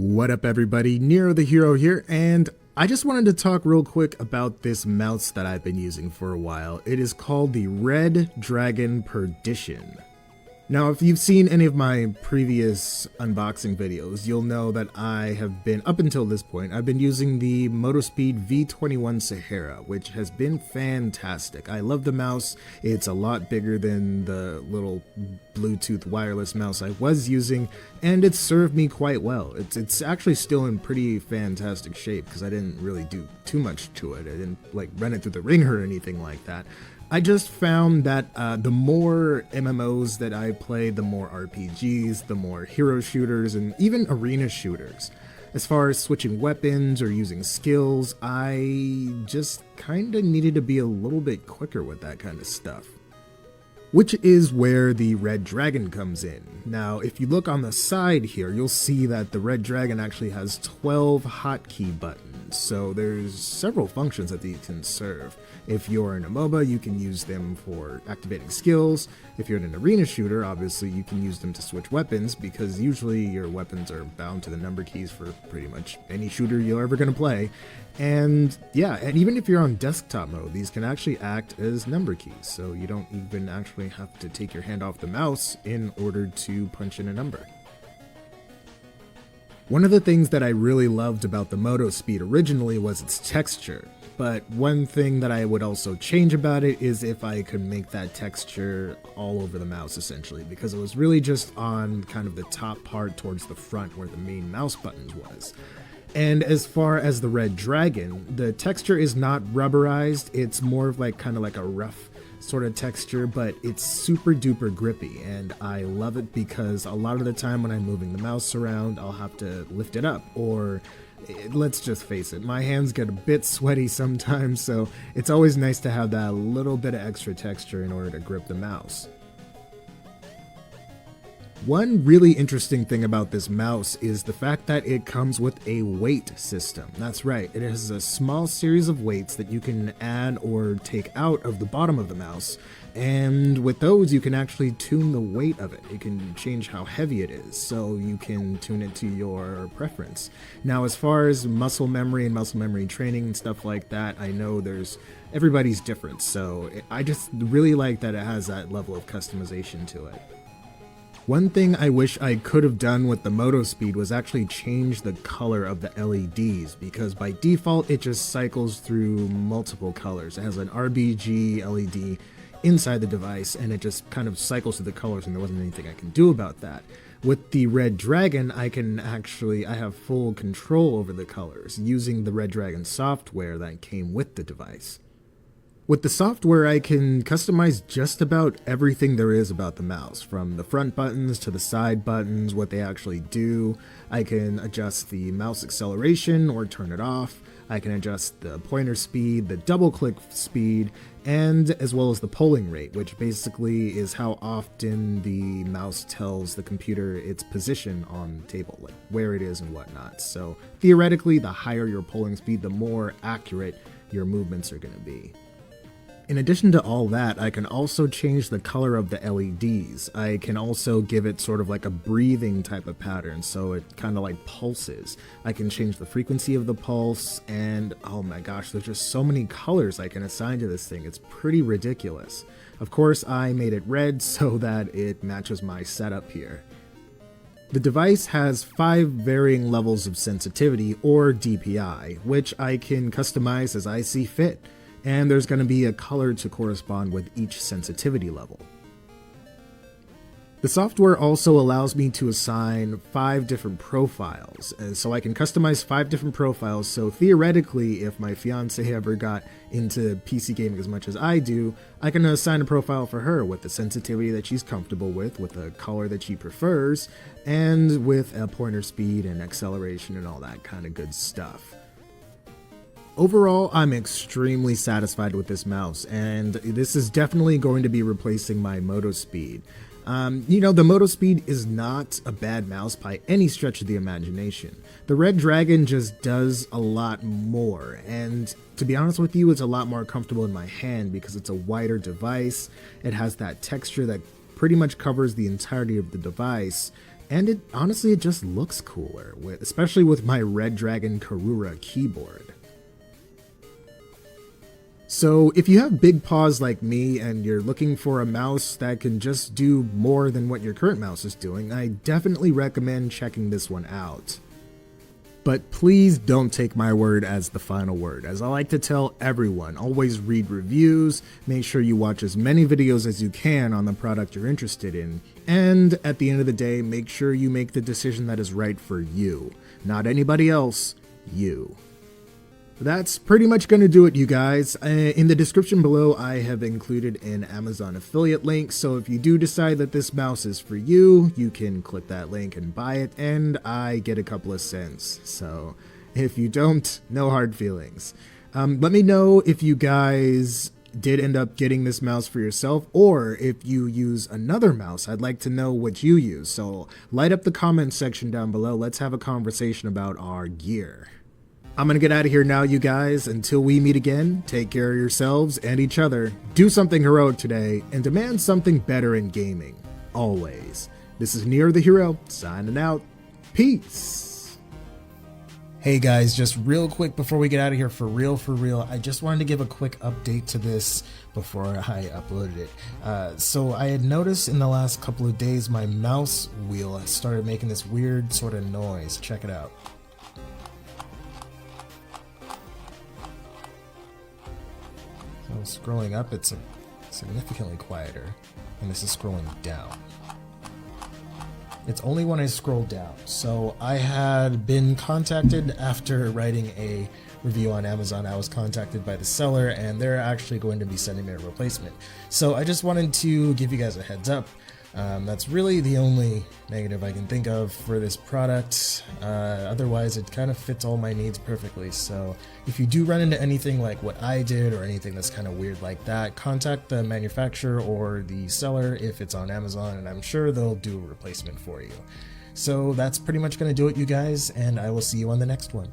What up everybody, Nero the Hero here, and I just wanted to talk real quick about this mouse that I've been using for a while. It is called the Redragon Perdition. Now, if you've seen any of my previous unboxing videos, you'll know that I have been, up until this point, I've been using the Motospeed V21 Sahara, which has been fantastic. I love the mouse. It's a lot bigger than the little Bluetooth wireless mouse I was using, and it's served me quite well. It's actually still in pretty fantastic shape because I didn't really do too much to it. I didn't like run it through the ringer or anything like that. I just found that the more MMOs that I play, the more RPGs, the more hero shooters, and even arena shooters. As far as switching weapons or using skills, I just kinda needed to be a little bit quicker with that kind of stuff. Which is where the Redragon comes in. Now, if you look on the side here, you'll see that the Redragon actually has 12 hotkey buttons, so there's several functions that these can serve. If you're in a MOBA, you can use them for activating skills. If you're in an arena shooter, obviously you can use them to switch weapons, because usually your weapons are bound to the number keys for pretty much any shooter you're ever going to play. And yeah, and even if you're on desktop mode, these can actually act as number keys, so you don't even actually have to take your hand off the mouse in order to punch in a number. One of the things that I really loved about the Motospeed originally was its texture, but one thing that I would also change about it is if I could make that texture all over the mouse essentially, because it was really just on kind of the top part towards the front where the main mouse buttons was. And as far as the Redragon, the texture is not rubberized, it's more of like kind of like a rough sort of texture, but it's super duper grippy, and I love it because a lot of the time when I'm moving the mouse around, I'll have to lift it up, or let's just face it, my hands get a bit sweaty sometimes, so it's always nice to have that little bit of extra texture in order to grip the mouse. One really interesting thing about this mouse is the fact that it comes with a weight system. That's right, it has a small series of weights that you can add or take out of the bottom of the mouse, and with those you can actually tune the weight of it. You can change how heavy it is, so you can tune it to your preference. Now, as far as muscle memory and muscle memory training and stuff like that, I know everybody's different, so I just really like that it has that level of customization to it. One thing I wish I could have done with the Motospeed was actually change the color of the LEDs, because by default it just cycles through multiple colors. It has an RGB LED inside the device, and it just kind of cycles through the colors, and there wasn't anything I can do about that. With the Redragon, I have full control over the colors using the Redragon software that came with the device. With the software, I can customize just about everything there is about the mouse, from the front buttons to the side buttons, what they actually do. I can adjust the mouse acceleration or turn it off. I can adjust the pointer speed, the double click speed, and as well as the polling rate, which basically is how often the mouse tells the computer its position on the table, like where it is and whatnot. So theoretically, the higher your polling speed, the more accurate your movements are going to be. In addition to all that, I can also change the color of the LEDs. I can also give it sort of like a breathing type of pattern, so it kind of like pulses. I can change the frequency of the pulse, and oh my gosh, there's just so many colors I can assign to this thing. It's pretty ridiculous. Of course, I made it red so that it matches my setup here. The device has 5 varying levels of sensitivity, or DPI, which I can customize as I see fit. And there's going to be a color to correspond with each sensitivity level. The software also allows me to assign 5 different profiles, so I can customize 5 different profiles, so theoretically, if my fiance ever got into PC gaming as much as I do, I can assign a profile for her with the sensitivity that she's comfortable with a color that she prefers, and with a pointer speed and acceleration and all that kind of good stuff. Overall, I'm extremely satisfied with this mouse, and this is definitely going to be replacing my Motospeed. The Motospeed is not a bad mouse by any stretch of the imagination. The Redragon just does a lot more, and to be honest with you, it's a lot more comfortable in my hand because it's a wider device. It has that texture that pretty much covers the entirety of the device, and it honestly, it just looks cooler, especially with my Redragon Karura keyboard. So if you have big paws like me and you're looking for a mouse that can just do more than what your current mouse is doing, I definitely recommend checking this one out. But please don't take my word as the final word. As I like to tell everyone, always read reviews, make sure you watch as many videos as you can on the product you're interested in, and at the end of the day, make sure you make the decision that is right for you. Not anybody else, you. That's pretty much going to do it, you guys. In the description below, I have included an Amazon affiliate link, so if you do decide that this mouse is for you, you can click that link and buy it, and I get a couple of cents. So if you don't, no hard feelings. Let me know if you guys did end up getting this mouse for yourself, or if you use another mouse. I'd like to know what you use, so light up the comment section down below. Let's have a conversation about our gear. I'm gonna get out of here now, you guys. Until we meet again, take care of yourselves and each other, do something heroic today, and demand something better in gaming. Always. This is Nero the Hero, signing out. Peace. Hey guys, just real quick before we get out of here, for real, I just wanted to give a quick update to this before I uploaded it. So I had noticed in the last couple of days my mouse wheel started making this weird sort of noise. Check it out. Scrolling up, it's significantly quieter, and this is scrolling down. It's only when I scroll down. So I had been contacted after writing a review on Amazon. I was contacted by the seller, and they're actually going to be sending me a replacement. So I just wanted to give you guys a heads up. That's really the only negative I can think of for this product. Otherwise, it kind of fits all my needs perfectly. So if you do run into anything like what I did, or anything that's kind of weird like that, contact the manufacturer or the seller if it's on Amazon, and I'm sure they'll do a replacement for you. So that's pretty much going to do it, you guys, and I will see you on the next one.